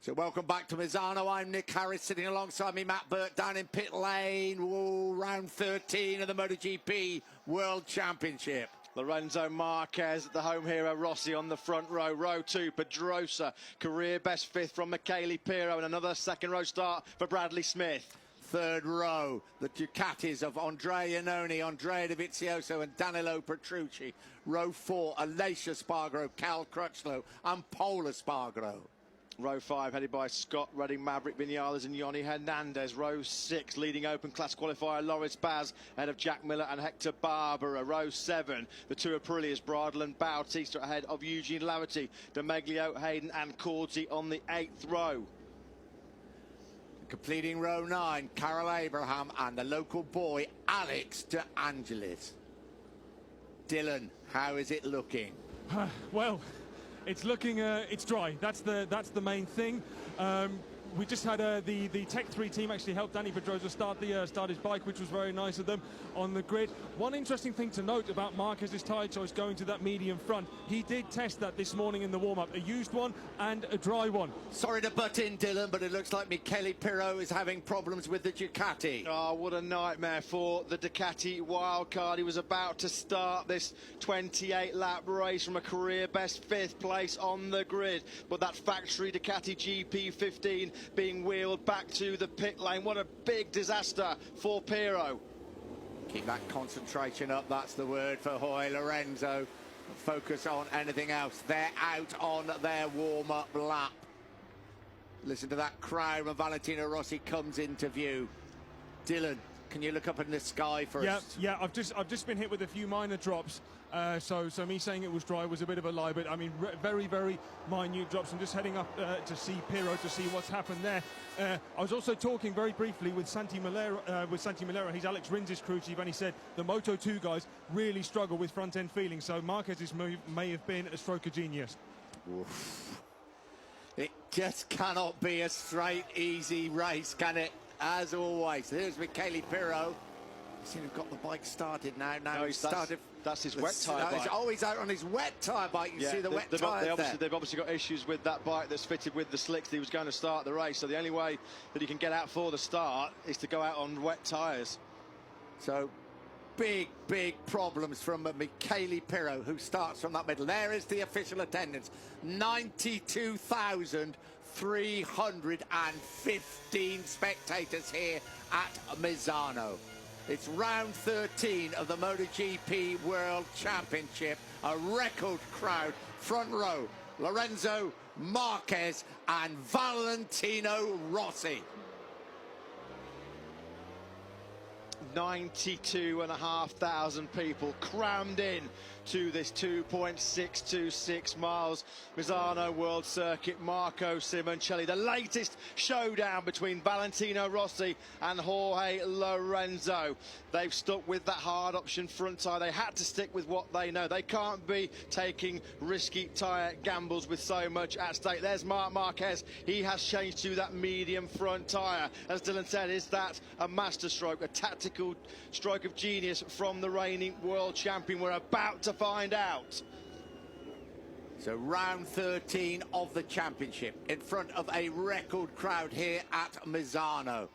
So welcome back to Misano. I'm Nick Harris, sitting alongside me, Matt Burt, down in pit lane. Whoa, round 13 of the MotoGP World Championship. Lorenzo Marquez, the home hero, Rossi on the front row. Row 2, Pedrosa, career best fifth from Michele Pirro, and another second row start for Bradley Smith. Third row, the Ducatis of Andrea Iannone, Andrea Dovizioso and Danilo Petrucci. Row 4, Aleix Espargaro, Cal Crutchlow and Pol Espargaro. Row 5 headed by Scott Redding, Maverick Vinales and Yoni Hernandez. Row 6 leading open class qualifier Loris Baz ahead of Jack Miller and Hector Barbera. Row 7 the two Aprilias, Bradle and Bautista ahead of Eugene Laverty, D'Ameglio, Hayden and Corti on the 8th row. Completing row 9, Karel Abraham and the local boy Alex De Angelis. Dylan, how is it looking? Well, it's looking, it's dry. That's the main thing. We just had the Tech 3 team actually help Danny Pedrosa start his bike, which was very nice of them on the grid. One interesting thing to note about Marquez's tyre choice going to that medium front, he did test that this morning in the warm-up, a used one and a dry one. Sorry to butt in, Dylan, but it looks like Michele Pirro is having problems with the Ducati. Oh, what a nightmare for the Ducati wildcard. He was about to start this 28-lap race from a career best 5th place on the grid, but that factory Ducati GP15 being wheeled back to the pit lane. What a big disaster for Pirro. Keep that concentration up, that's the word for Jorge Lorenzo. Focus on anything else. They're out on their warm-up lap. Listen to that crowd when Valentino Rossi comes into view. Dylan, can you look up in the sky for us? Yeah, I've just been hit with a few minor drops. So me saying it was dry was a bit of a lie, but I mean very, very minute drops. I'm just heading up to see Pirro to see what's happened there. I was also talking very briefly with Santi Milera. He's Alex Rins's crew chief, and he said the Moto2 guys really struggle with front end feeling. So Marquez's move may have been a stroke of genius. Oof. It just cannot be a straight, easy race, can it? As always, here's Michele Pirro. He's got the bike started now. No, he's started. That's his wet tyre bike. Oh, he's out on his wet tyre bike. You see the wet tyre there. They've obviously got issues with that bike that's fitted with the slicks that he was going to start the race. So the only way that he can get out for the start is to go out on wet tyres. So big problems from Michele Pirro, who starts from that middle. There is the official attendance. 92,315 spectators here at Misano. It's round 13 of the MotoGP World Championship. A record crowd. Front row, Lorenzo Marquez and Valentino Rossi. 92,500 people crammed in to this 2.626 miles Misano World Circuit. Marco Simoncelli, the latest showdown between Valentino Rossi and Jorge Lorenzo. They've stuck with that hard option front tyre. They had to stick with what they know. They can't be taking risky tyre gambles with so much at stake. There's Marc Marquez. He has changed to that medium front tyre. As Dylan said, is that a masterstroke, a tactical stroke of genius from the reigning world champion? We're about to find out. So round 13 of the championship in front of a record crowd here at Misano.